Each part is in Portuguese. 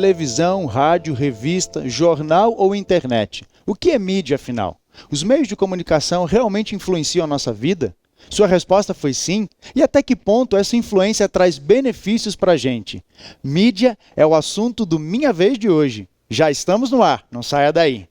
televisão, rádio, revista, jornal ou internet? O que é mídia, afinal? Os meios de comunicação realmente influenciam a nossa vida? Sua resposta foi sim? E até que ponto essa influência traz benefícios para a gente? Mídia é o assunto do Minha Vez de hoje. Já estamos no ar, não saia daí.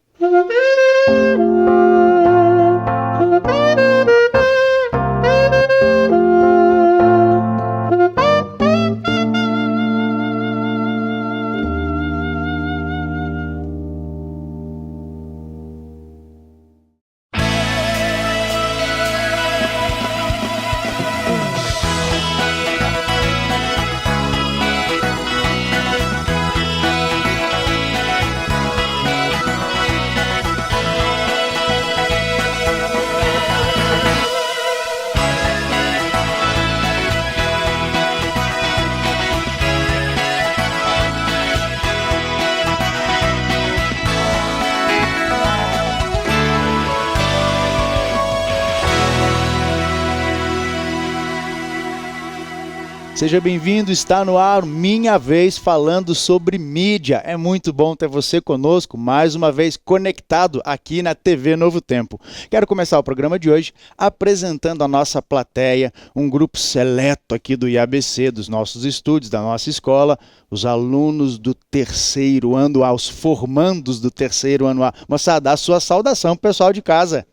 Seja bem-vindo, está no ar Minha Vez falando sobre mídia. É muito bom ter você conosco, mais uma vez conectado aqui na TV Novo Tempo. Quero começar o programa de hoje apresentando a nossa plateia, um grupo seleto aqui do IABC, dos nossos estúdios, da nossa escola, os alunos do terceiro ano A, os formandos do terceiro ano A. Moçada, a sua saudação pro pessoal de casa.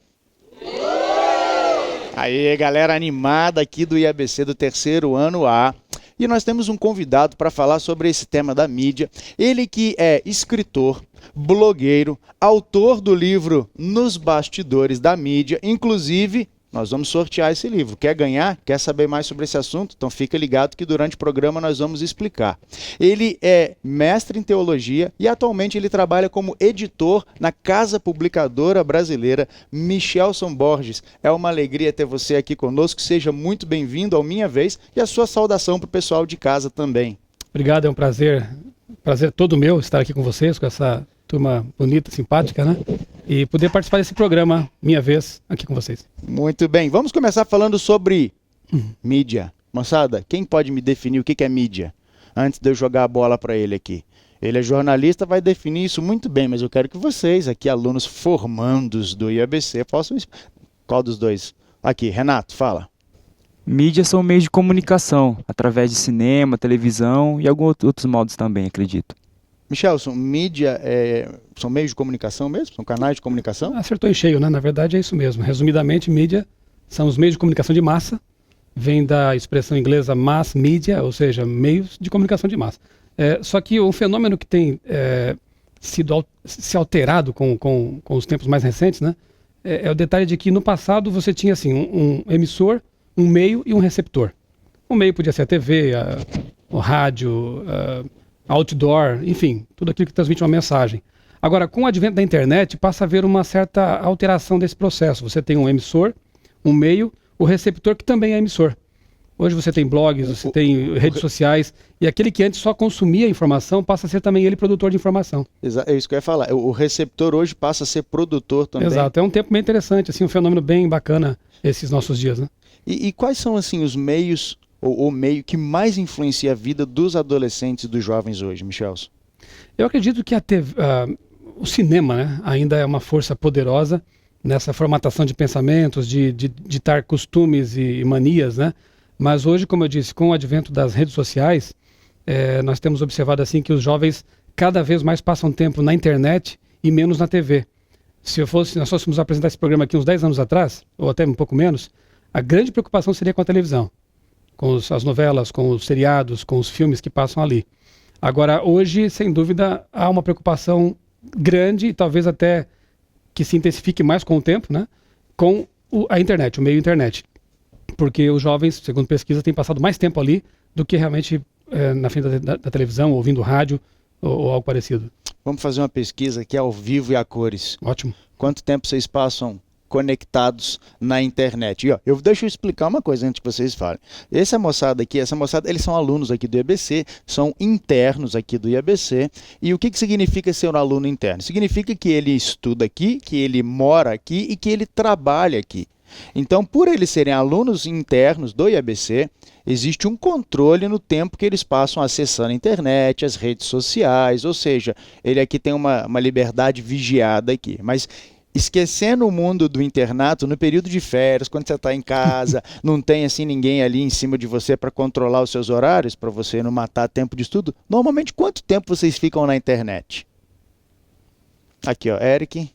Aí, galera animada aqui do IABC do terceiro ano A. E nós temos um convidado para falar sobre esse tema da mídia. Ele que é escritor, blogueiro, autor do livro Nos Bastidores da Mídia. Inclusive, nós vamos sortear esse livro. Quer ganhar? Quer saber mais sobre esse assunto? Então fica ligado que durante o programa nós vamos explicar. Ele é mestre em teologia e atualmente ele trabalha como editor na Casa Publicadora Brasileira Michelson Borges. É uma alegria ter você aqui conosco. Seja muito bem-vindo ao Minha Vez e a sua saudação para o pessoal de casa também. Obrigado, é um prazer todo meu estar aqui com vocês, com essa turma bonita, simpática, né? E poder participar desse programa, Minha Vez, aqui com vocês. Muito bem, vamos começar falando sobre mídia. Moçada, quem pode me definir o que é mídia? Antes de eu jogar a bola para ele aqui. Ele é jornalista, vai definir isso muito bem, mas eu quero que vocês, aqui alunos formandos do IABC, possam... Qual dos dois? Aqui, Renato, fala. Mídias são meios de comunicação, através de cinema, televisão e alguns outros modos também, acredito. Michelson, mídia são meios de comunicação mesmo? São canais de comunicação? Acertou em cheio, né? Na verdade é isso mesmo. Resumidamente, mídia são os meios de comunicação de massa, vem da expressão inglesa mass media, ou seja, meios de comunicação de massa. Só que um fenômeno que tem se alterado com os tempos mais recentes, né? É o detalhe de que no passado você tinha assim, um emissor, um meio e um receptor. O meio podia ser a TV, o rádio, outdoor, enfim, tudo aquilo que transmite uma mensagem. Agora, com o advento da internet, passa a haver uma certa alteração desse processo. Você tem um emissor, um meio, o receptor que também é emissor. Hoje você tem blogs, você tem redes sociais, e aquele que antes só consumia informação passa a ser também ele produtor de informação. É isso que eu ia falar. O receptor hoje passa a ser produtor também. Exato, é um tempo bem interessante, assim, um fenômeno bem bacana esses nossos dias, né? E quais são, assim, os meios, ou o meio que mais influencia a vida dos adolescentes e dos jovens hoje, Michelson? Eu acredito que o cinema, né, ainda é uma força poderosa nessa formatação de pensamentos, de ditar costumes e manias, né? Mas hoje, como eu disse, com o advento das redes sociais, nós temos observado assim que os jovens cada vez mais passam tempo na internet e menos na TV. Se nós fôssemos apresentar esse programa aqui uns 10 anos atrás, ou até um pouco menos, a grande preocupação seria com a televisão, com as novelas, com os seriados, com os filmes que passam ali. Agora, hoje, sem dúvida, há uma preocupação grande e talvez até que se intensifique mais com o tempo, né, com a internet, o meio internet. Porque os jovens, segundo pesquisa, têm passado mais tempo ali do que realmente na frente da televisão, ouvindo rádio ou algo parecido. Vamos fazer uma pesquisa aqui ao vivo e a cores. Ótimo. Quanto tempo vocês passam conectados na internet? E, deixa eu explicar uma coisa antes que vocês falem. Essa moçada, eles são alunos aqui do IABC, são internos aqui do IABC. E o que significa ser um aluno interno? Significa que ele estuda aqui, que ele mora aqui e que ele trabalha aqui. Então, por eles serem alunos internos do IABC, existe um controle no tempo que eles passam acessando a internet, as redes sociais, ou seja, ele aqui tem uma liberdade vigiada aqui. Mas esquecendo o mundo do internato, no período de férias, quando você está em casa, não tem assim ninguém ali em cima de você para controlar os seus horários, para você não matar tempo de estudo, normalmente quanto tempo vocês ficam na internet? Aqui, ó, Eric.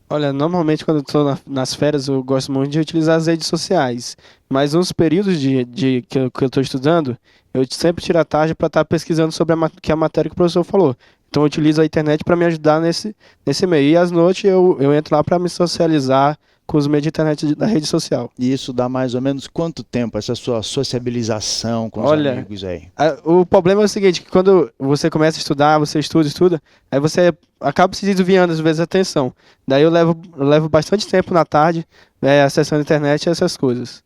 Olha, normalmente quando eu estou nas férias eu gosto muito de utilizar as redes sociais, mas nos períodos que eu estou estudando, eu sempre tiro a tarde para estar pesquisando sobre a matéria que o professor falou. Então eu utilizo a internet para me ajudar nesse meio. E às noites eu entro lá para me socializar com os meios de internet da rede social. E isso dá mais ou menos quanto tempo, essa sua sociabilização com os amigos aí? O problema é o seguinte, que quando você começa a estudar, você estuda, aí você acaba se desviando às vezes a atenção. Daí eu levo bastante tempo na tarde acessando a internet e essas coisas.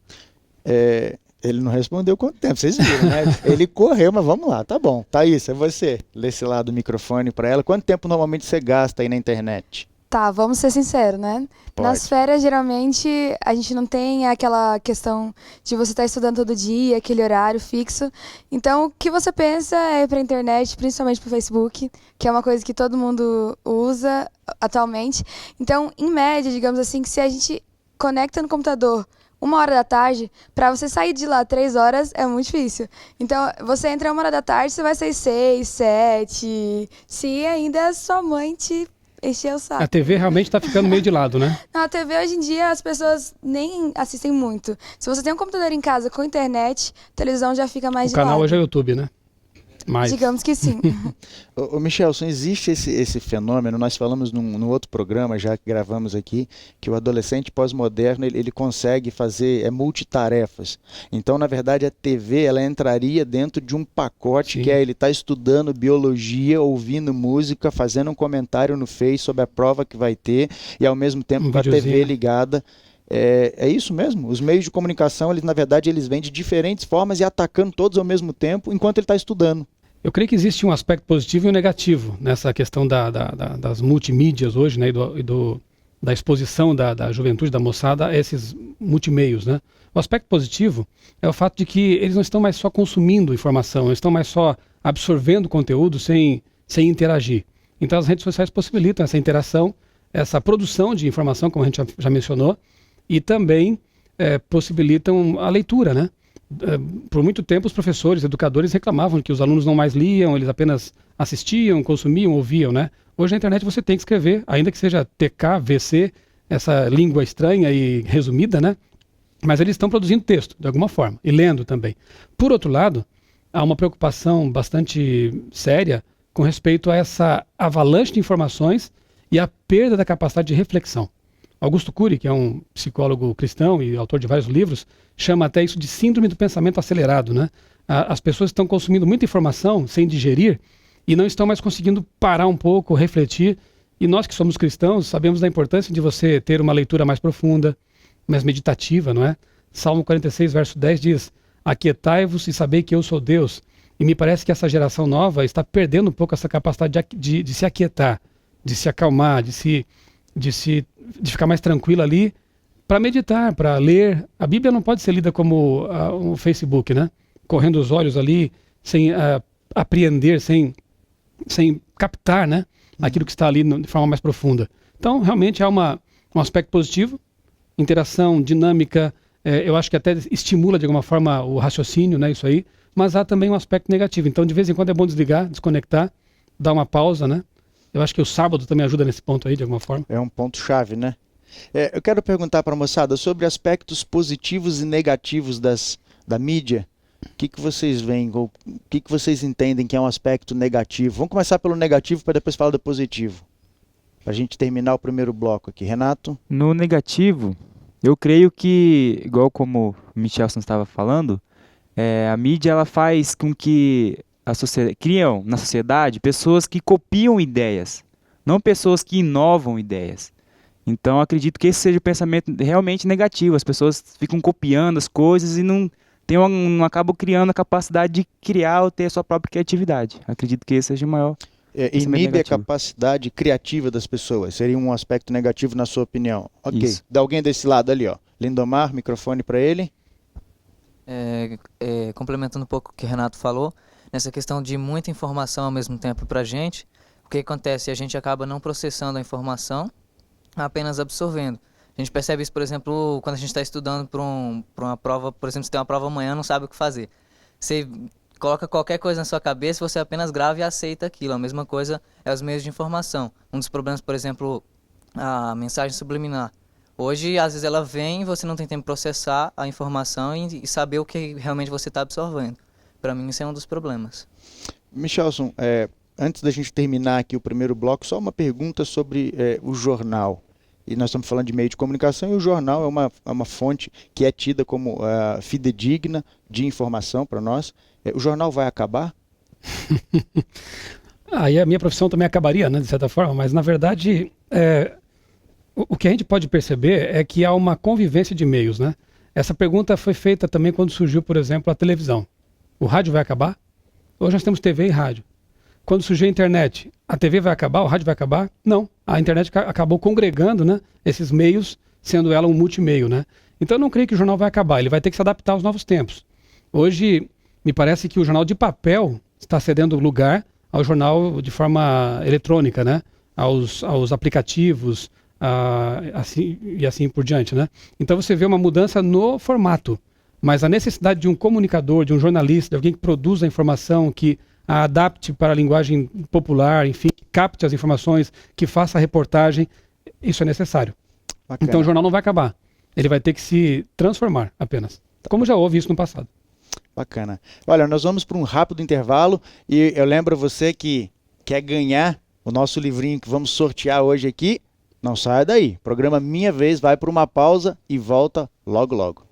Ele não respondeu quanto tempo, vocês viram, né? Ele correu, mas vamos lá, tá bom. Thaís, é você. Lê esse lado do microfone para ela. Quanto tempo normalmente você gasta aí na internet? Tá, vamos ser sinceros, né? Pode. Nas férias, geralmente, a gente não tem aquela questão de você estar estudando todo dia, aquele horário fixo. Então, o que você pensa é ir pra internet, principalmente pro Facebook, que é uma coisa que todo mundo usa atualmente. Então, em média, digamos assim, que se a gente conecta no computador 1h da tarde, para você sair de lá 3 horas é muito difícil. Então, você entra 1h da tarde, você vai sair 6, 7, se ainda sua mãe te encher o saco. A TV realmente está ficando meio de lado, né? Na TV, hoje em dia, as pessoas nem assistem muito. Se você tem um computador em casa com internet, a televisão já fica mais O de canal lado. hoje é o YouTube, né? Mas... Digamos que sim. Ô Michelson, existe esse fenômeno, nós falamos num outro programa, já que gravamos aqui, que o adolescente pós-moderno, ele consegue fazer multitarefas. Então, na verdade, a TV, ela entraria dentro de um pacote. Sim. Que ele está estudando biologia, ouvindo música, fazendo um comentário no Face sobre a prova que vai ter, e ao mesmo tempo com a TV ligada. É isso mesmo? Os meios de comunicação, eles, na verdade, eles vêm de diferentes formas e atacando todos ao mesmo tempo, enquanto ele está estudando. Eu creio que existe um aspecto positivo e um negativo nessa questão das multimídias hoje, né, da exposição da juventude, da moçada a esses multimeios, né? O aspecto positivo é o fato de que eles não estão mais só consumindo informação, eles estão mais só absorvendo conteúdo sem interagir. Então as redes sociais possibilitam essa interação, essa produção de informação, como a gente já mencionou, e também possibilitam a leitura, né? Por muito tempo os professores, educadores reclamavam que os alunos não mais liam, eles apenas assistiam, consumiam, ouviam, né? Hoje na internet você tem que escrever, ainda que seja TK, VC, essa língua estranha e resumida, né? Mas eles estão produzindo texto, de alguma forma, e lendo também. Por outro lado, há uma preocupação bastante séria com respeito a essa avalanche de informações e a perda da capacidade de reflexão. Augusto Cury, que é um psicólogo cristão e autor de vários livros, chama até isso de síndrome do pensamento acelerado, né? As pessoas estão consumindo muita informação sem digerir e não estão mais conseguindo parar um pouco, refletir. E nós que somos cristãos sabemos da importância de você ter uma leitura mais profunda, mais meditativa, não é? Salmo 46, verso 10 diz: aquietai-vos e sabei que eu sou Deus. E me parece que essa geração nova está perdendo um pouco essa capacidade de se aquietar, de se acalmar, de ficar mais tranquilo ali para meditar, para ler. A Bíblia não pode ser lida como um Facebook, né? Correndo os olhos ali, sem apreender, sem captar, né? Aquilo que está ali de forma mais profunda. Então, realmente há um aspecto positivo, interação, dinâmica, eu acho que até estimula de alguma forma o raciocínio, né? Isso aí, mas há também um aspecto negativo. Então, de vez em quando é bom desligar, desconectar, dar uma pausa, né? Eu acho que o sábado também ajuda nesse ponto aí, de alguma forma. É um ponto-chave, né? Eu quero perguntar para a moçada sobre aspectos positivos e negativos da mídia. O que vocês veem, o que vocês entendem que é um aspecto negativo? Vamos começar pelo negativo para depois falar do positivo. Para a gente terminar o primeiro bloco aqui. Renato? No negativo, eu creio que, igual como o Michelson estava falando, a mídia ela faz com que criam na sociedade pessoas que copiam ideias, não pessoas que inovam ideias. Então, acredito que esse seja o pensamento realmente negativo. As pessoas ficam copiando as coisas e não acabam criando a capacidade de criar ou ter a sua própria criatividade. Acredito que esse seja o maior. inibe a negativo. capacidade criativa das pessoas. Seria um aspecto negativo na sua opinião. Ok. Isso. De alguém desse lado ali, ó. Lindomar, microfone para ele. Complementando um pouco o que o Renato falou, nessa questão de muita informação ao mesmo tempo para a gente, o que acontece? A gente acaba não processando a informação, apenas absorvendo. A gente percebe isso, por exemplo, quando a gente está estudando para uma prova, por exemplo, se tem uma prova amanhã, não sabe o que fazer. Você coloca qualquer coisa na sua cabeça, você apenas grava e aceita aquilo. A mesma coisa é os meios de informação. Um dos problemas, por exemplo, a mensagem subliminar. Hoje, às vezes ela vem e você não tem tempo de processar a informação e saber o que realmente você está absorvendo. Para mim, isso é um dos problemas. Michelson, antes da gente terminar aqui o primeiro bloco, só uma pergunta sobre o jornal. E nós estamos falando de meio de comunicação e o jornal é uma fonte que é tida como fidedigna de informação para nós. O jornal vai acabar? Aí a minha profissão também acabaria, né, de certa forma, mas na verdade o que a gente pode perceber é que há uma convivência de meios, né? Essa pergunta foi feita também quando surgiu, por exemplo, a televisão. O rádio vai acabar? Hoje nós temos TV e rádio. Quando surgiu a internet, a TV vai acabar? O rádio vai acabar? Não. A internet acabou congregando, né, esses meios, sendo ela um multimeio, né? Então eu não creio que o jornal vai acabar, ele vai ter que se adaptar aos novos tempos. Hoje, me parece que o jornal de papel está cedendo lugar ao jornal de forma eletrônica, né? Aos aplicativos, assim por diante, né? Então você vê uma mudança no formato, mas a necessidade de um comunicador, de um jornalista, de alguém que produza a informação, que a adapte para a linguagem popular, enfim, que capte as informações, que faça a reportagem, isso é necessário. Bacana. Então o jornal não vai acabar, ele vai ter que se transformar apenas, como já houve isso no passado. Bacana. Olha, nós vamos para um rápido intervalo e eu lembro você que quer ganhar o nosso livrinho que vamos sortear hoje aqui, não saia daí. O programa Minha Vez vai para uma pausa e volta logo logo.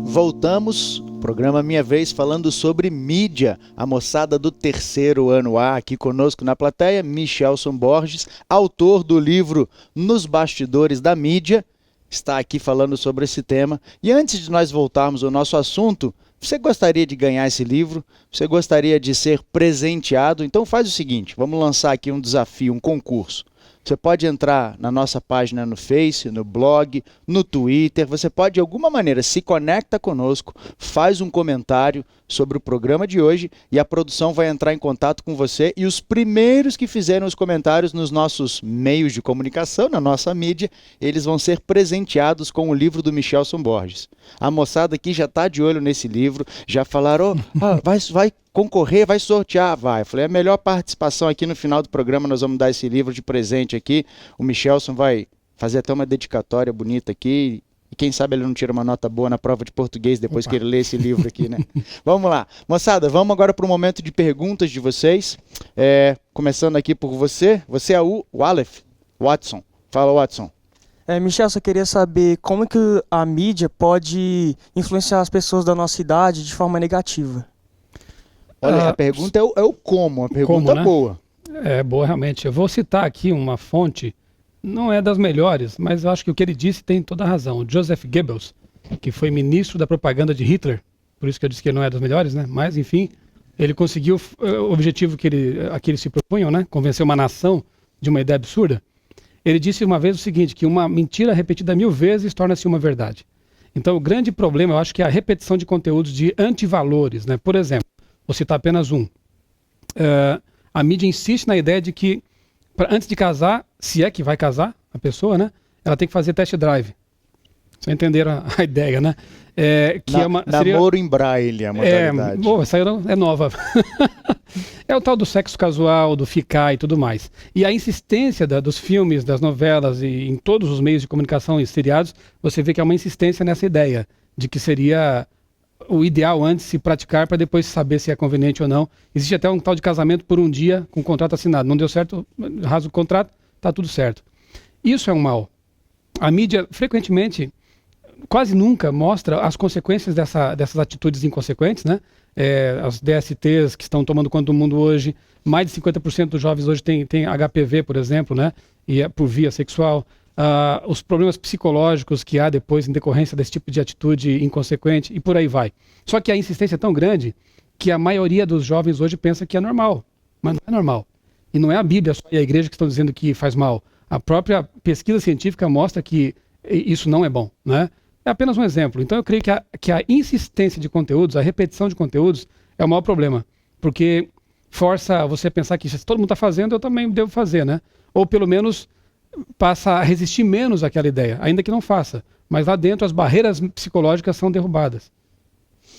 Voltamos, programa Minha Vez, falando sobre mídia. A moçada do terceiro ano A, aqui conosco na plateia, Michelson Borges, autor do livro Nos Bastidores da Mídia, está aqui falando sobre esse tema. E antes de nós voltarmos ao nosso assunto, você gostaria de ganhar esse livro? Você gostaria de ser presenteado? Então faz o seguinte, vamos lançar aqui um desafio, um concurso. Você pode entrar na nossa página no Face, no blog, no Twitter. Você pode, de alguma maneira, se conecta conosco, faz um comentário sobre o programa de hoje e a produção vai entrar em contato com você. E os primeiros que fizerem os comentários nos nossos meios de comunicação, na nossa mídia, eles vão ser presenteados com o livro do Michelson Borges. A moçada aqui já está de olho nesse livro, já falaram, vai concorrer, vai sortear, vai. Eu falei, a melhor participação aqui no final do programa, nós vamos dar esse livro de presente aqui. O Michelson vai fazer até uma dedicatória bonita aqui. E quem sabe ele não tira uma nota boa na prova de português depois que ele lê esse livro aqui, né? Vamos lá. Moçada, vamos agora para o momento de perguntas de vocês. Começando aqui por você. Você é o Aleph Watson. Fala, Watson. Michel, eu queria saber como que a mídia pode influenciar as pessoas da nossa idade de forma negativa. Olha, a pergunta é o como, a pergunta como, né? boa. É boa, realmente. Eu vou citar aqui uma fonte, não é das melhores, mas eu acho que o que ele disse tem toda a razão. O Joseph Goebbels, que foi ministro da propaganda de Hitler, por isso que eu disse que ele não é das melhores, né? Mas, enfim, ele conseguiu o objetivo a que ele se propunham, né? Convencer uma nação de uma ideia absurda. Ele disse uma vez o seguinte, que uma mentira repetida 1000 vezes torna-se uma verdade. Então, o grande problema, eu acho que é a repetição de conteúdos de antivalores, né? Por exemplo, vou citar apenas um. A mídia insiste na ideia de que, antes de casar, se é que vai casar a pessoa, né? Ela tem que fazer test drive. Vocês entenderam a ideia, né? Que seria... Namoro em braille, a modalidade. Essa é nova. É o tal do sexo casual, do ficar e tudo mais. E a insistência dos filmes, das novelas e em todos os meios de comunicação e seriados, você vê que há uma insistência nessa ideia de que seria o ideal antes se praticar para depois saber se é conveniente ou não. Existe até um tal de casamento por um dia com contrato assinado. Não deu certo, rasga o contrato, está tudo certo. Isso é um mal. A mídia, frequentemente, quase nunca mostra as consequências dessas atitudes inconsequentes, né? As DSTs que estão tomando conta do mundo hoje, mais de 50% dos jovens hoje tem HPV, por exemplo, né? E é por via sexual. Os problemas psicológicos que há depois em decorrência desse tipo de atitude inconsequente e por aí vai. Só que a insistência é tão grande que a maioria dos jovens hoje pensa que é normal, mas não é normal. E não é a Bíblia só e a igreja que estão dizendo que faz mal. A própria pesquisa científica mostra que isso não é bom, né? É apenas um exemplo. Então eu creio que a insistência de conteúdos, a repetição de conteúdos é o maior problema, porque força você a pensar que se todo mundo está fazendo, eu também devo fazer, né? Ou pelo menos passa a resistir menos àquela ideia, ainda que não faça. Mas lá dentro as barreiras psicológicas são derrubadas.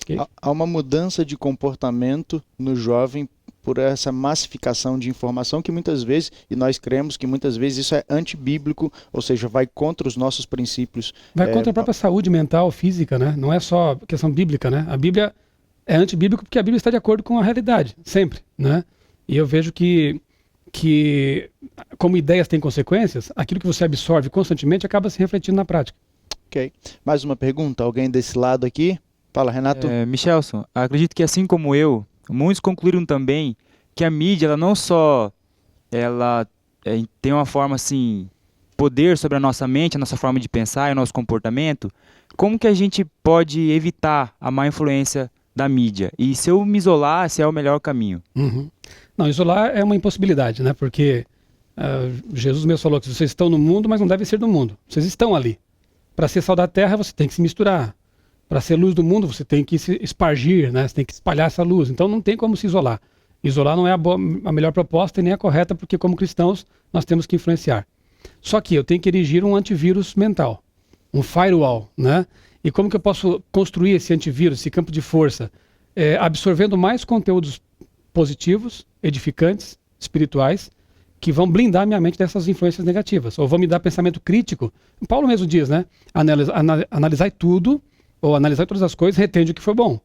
Okay? Há uma mudança de comportamento no jovem por essa massificação de informação que muitas vezes, e nós cremos que muitas vezes isso é antibíblico, ou seja, vai contra os nossos princípios. Vai contra a própria saúde mental, física, né? Não é só questão bíblica, né? A Bíblia é antibíblico porque a Bíblia está de acordo com a realidade, sempre, né? E eu vejo que como ideias têm consequências, aquilo que você absorve constantemente acaba se refletindo na prática. Ok. Mais uma pergunta? Alguém desse lado aqui? Fala, Renato. Michelson, acredito que assim como eu, muitos concluíram também que a mídia, ela não só tem uma forma assim, poder sobre a nossa mente, a nossa forma de pensar e o nosso comportamento. Como que a gente pode evitar a má influência da mídia? E se eu me isolar, se é o melhor caminho? Uhum. Não, isolar é uma impossibilidade, né? Porque Jesus mesmo falou que vocês estão no mundo, mas não devem ser do mundo. Vocês estão ali. Para ser sal da terra, você tem que se misturar. Para ser luz do mundo, você tem que se espargir, né? Você tem que espalhar essa luz. Então não tem como se isolar. Isolar não é a melhor proposta e nem a correta, porque como cristãos nós temos que influenciar. Só que eu tenho que erigir um antivírus mental, um firewall, né? E como que eu posso construir esse antivírus, esse campo de força? Absorvendo mais conteúdos positivos, edificantes, espirituais, que vão blindar minha mente dessas influências negativas, ou vão me dar pensamento crítico. Paulo mesmo diz, né? Analisai tudo, ou analisar todas as coisas, retende o que for bom.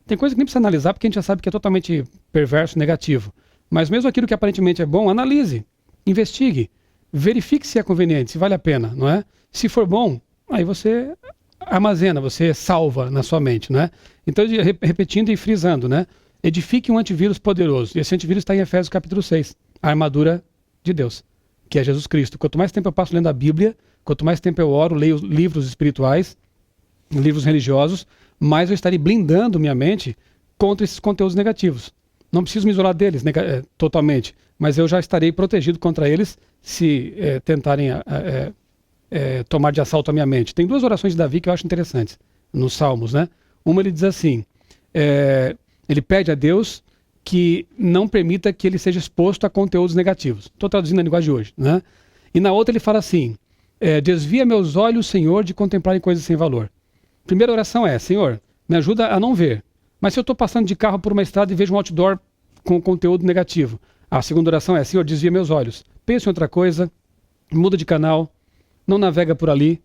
Tem coisa que nem precisa analisar, porque a gente já sabe que é totalmente perverso, negativo. Mas mesmo aquilo que aparentemente é bom, analise, investigue, verifique se é conveniente, se vale a pena, não é? Se for bom, aí você armazena, você salva na sua mente, né? Então, repetindo e frisando, né? Edifique um antivírus poderoso. E esse antivírus está em Efésios capítulo 6, a armadura de Deus, que é Jesus Cristo. Quanto mais tempo eu passo lendo a Bíblia, quanto mais tempo eu oro, leio livros espirituais, livros religiosos, mais eu estarei blindando minha mente contra esses conteúdos negativos. Não preciso me isolar deles totalmente, mas eu já estarei protegido contra eles se tentarem tomar de assalto a minha mente. Tem duas orações de Davi que eu acho interessantes, nos Salmos, né? Uma ele diz assim, ele pede a Deus que não permita que ele seja exposto a conteúdos negativos. Estou traduzindo a linguagem de hoje, né? E na outra ele fala assim, desvia meus olhos, Senhor, de contemplarem coisas sem valor. Primeira oração é, Senhor, me ajuda a não ver. Mas se eu estou passando de carro por uma estrada e vejo um outdoor com conteúdo negativo. A segunda oração é, Senhor, desvia meus olhos. Pense em outra coisa, muda de canal, não navega por ali.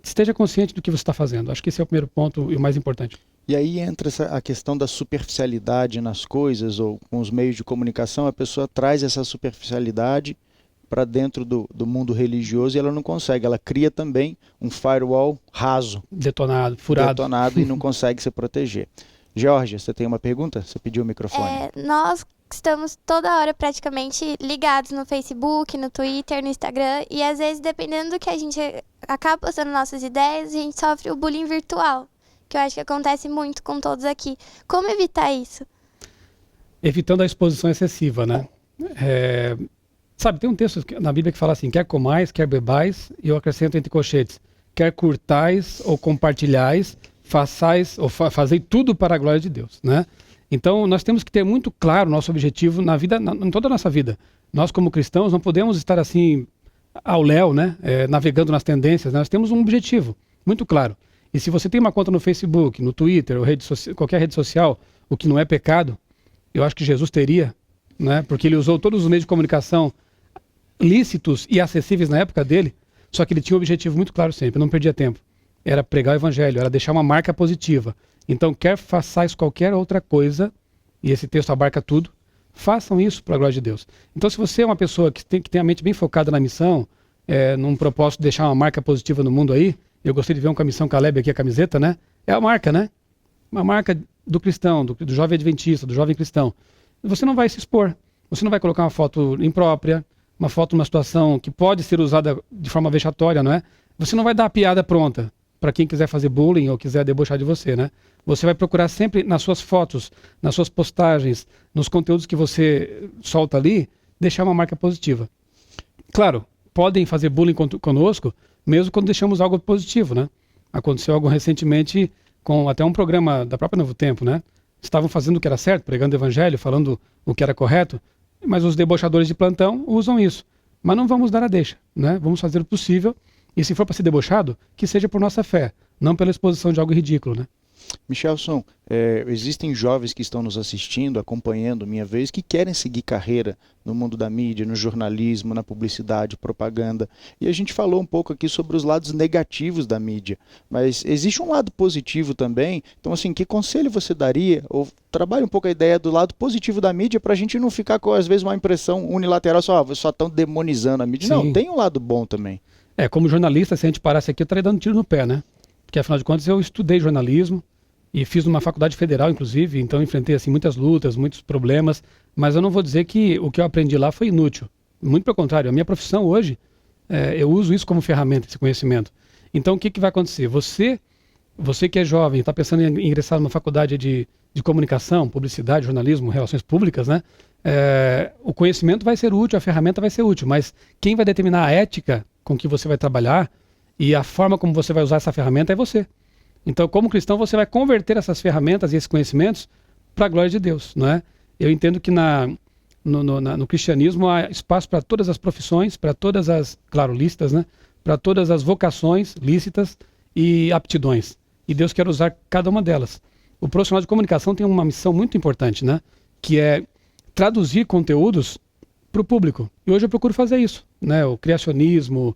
Esteja consciente do que você está fazendo. Acho que esse é o primeiro ponto e o mais importante. E aí entra a questão da superficialidade nas coisas, ou com os meios de comunicação, a pessoa traz essa superficialidade para dentro do mundo religioso e ela não consegue. Ela cria também um firewall raso. Detonado, furado. Detonado e não consegue se proteger. Georgia, você tem uma pergunta? Você pediu o microfone. Nós estamos toda hora praticamente ligados no Facebook, no Twitter, no Instagram, e às vezes, dependendo do que a gente acaba postando nossas ideias, a gente sofre o bullying virtual, que eu acho que acontece muito com todos aqui. Como evitar isso? Evitando a exposição excessiva, né? Sabe, tem um texto na Bíblia que fala assim, quer comais, quer bebais, e eu acrescento entre colchetes, quer curtais ou compartilhais, façais ou fazei tudo para a glória de Deus, né? Então, nós temos que ter muito claro o nosso objetivo na vida, em toda a nossa vida. Nós, como cristãos, não podemos estar assim, ao léu, né? Navegando nas tendências, né? Nós temos um objetivo. muito claro. E se você tem uma conta no Facebook, no Twitter, ou qualquer rede social, o que não é pecado, eu acho que Jesus teria, né? Porque ele usou todos os meios de comunicação lícitos e acessíveis na época dele, só que ele tinha um objetivo muito claro sempre, não perdia tempo. Era pregar o evangelho, era deixar uma marca positiva. Então, quer façais qualquer outra coisa, e esse texto abarca tudo, façam isso para a glória de Deus. Então, se você é uma pessoa que tem a mente bem focada na missão, num propósito de deixar uma marca positiva no mundo aí, eu gostei de ver com a Missão Caleb aqui, a camiseta, né? É a marca, né? Uma marca do cristão, do jovem adventista, do jovem cristão. Você não vai se expor, você não vai colocar uma foto imprópria, uma foto numa situação que pode ser usada de forma vexatória, não é? Você não vai dar a piada pronta para quem quiser fazer bullying ou quiser debochar de você, né? Você vai procurar sempre nas suas fotos, nas suas postagens, nos conteúdos que você solta ali, deixar uma marca positiva. Claro, podem fazer bullying conosco, mesmo quando deixamos algo positivo, né? Aconteceu algo recentemente com até um programa da própria Novo Tempo, né? Estavam fazendo o que era certo, pregando o evangelho, falando o que era correto, mas os debochadores de plantão usam isso. Mas não vamos dar a deixa, né? Vamos fazer o possível, e se for para ser debochado, que seja por nossa fé, não pela exposição de algo ridículo, né? Michelson, existem jovens que estão nos assistindo, acompanhando Minha Vez, que querem seguir carreira no mundo da mídia, no jornalismo, na publicidade, propaganda. E a gente falou um pouco aqui sobre os lados negativos da mídia, mas existe um lado positivo também. Então, assim, que conselho você daria? Ou trabalhe um pouco a ideia do lado positivo da mídia para a gente não ficar com, às vezes, uma impressão unilateral, só estão demonizando a mídia. Sim. Não, tem um lado bom também. Como jornalista, se a gente parasse aqui, eu estaria dando tiro no pé, né? Porque, afinal de contas, eu estudei jornalismo, e fiz numa faculdade federal, inclusive, então enfrentei assim, muitas lutas, muitos problemas, mas eu não vou dizer que o que eu aprendi lá foi inútil. Muito pelo contrário, a minha profissão hoje, eu uso isso como ferramenta, esse conhecimento. Então o que vai acontecer? Você que é jovem, está pensando em ingressar numa faculdade de comunicação, publicidade, jornalismo, relações públicas, né? O conhecimento vai ser útil, a ferramenta vai ser útil, mas quem vai determinar a ética com que você vai trabalhar e a forma como você vai usar essa ferramenta é você. Então, como cristão, você vai converter essas ferramentas e esses conhecimentos para a glória de Deus, não é? Eu entendo que no cristianismo há espaço para todas as profissões, para todas as, claro, lícitas, né? Para todas as vocações lícitas e aptidões. E Deus quer usar cada uma delas. O profissional de comunicação tem uma missão muito importante, né? Que é traduzir conteúdos para o público. E hoje eu procuro fazer isso, né? O criacionismo,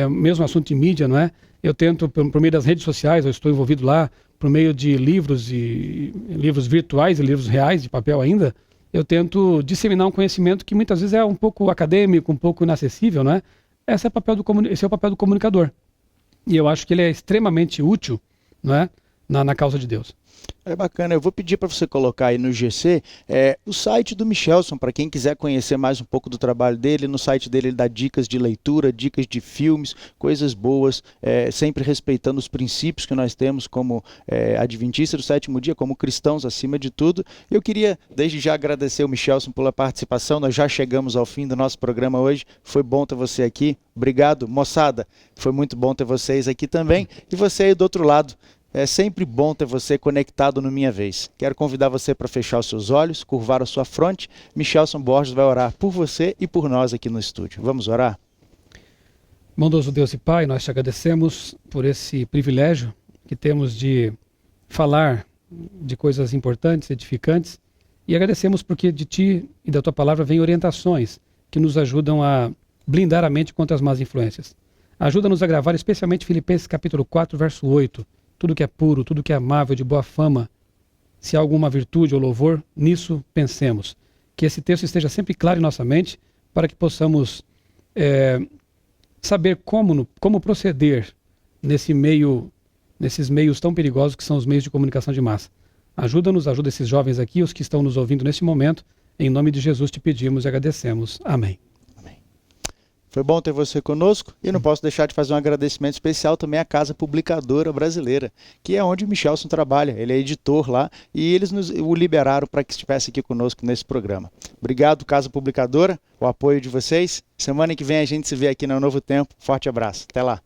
mesmo assunto de mídia, não é? Eu tento, por meio das redes sociais, eu estou envolvido lá, por meio de livros virtuais e livros reais, de papel ainda, eu tento disseminar um conhecimento que muitas vezes é um pouco acadêmico, um pouco inacessível, não é? Esse é o papel do comunicador. E eu acho que ele é extremamente útil, não é? Na causa de Deus. É bacana, eu vou pedir para você colocar aí no GC o site do Michelson, para quem quiser conhecer mais um pouco do trabalho dele. No site dele ele dá dicas de leitura, dicas de filmes, coisas boas, sempre respeitando os princípios que nós temos como adventistas do sétimo dia, como cristãos acima de tudo. Eu queria desde já agradecer o Michelson pela participação, nós já chegamos ao fim do nosso programa hoje, foi bom ter você aqui, obrigado moçada, foi muito bom ter vocês aqui também, e você aí do outro lado. É sempre bom ter você conectado no Minha Vez. Quero convidar você para fechar os seus olhos, curvar a sua fronte. Michelson Borges vai orar por você e por nós aqui no estúdio. Vamos orar? Bondoso Deus e Pai, nós te agradecemos por esse privilégio que temos de falar de coisas importantes, edificantes, e agradecemos porque de Ti e da Tua palavra vêm orientações que nos ajudam a blindar a mente contra as más influências. Ajuda-nos a gravar especialmente Filipenses capítulo 4, verso 8. Tudo que é puro, tudo que é amável, de boa fama, se há alguma virtude ou louvor, nisso pensemos. Que esse texto esteja sempre claro em nossa mente, para que possamos saber como proceder nesses meios tão perigosos que são os meios de comunicação de massa. Ajuda esses jovens aqui, os que estão nos ouvindo nesse momento. Em nome de Jesus te pedimos e agradecemos. Amém. Foi bom ter você conosco e não posso deixar de fazer um agradecimento especial também à Casa Publicadora Brasileira, que é onde o Michelson trabalha. Ele é editor lá e eles o liberaram para que estivesse aqui conosco nesse programa. Obrigado, Casa Publicadora, o apoio de vocês. Semana que vem a gente se vê aqui no Novo Tempo. Forte abraço. Até lá.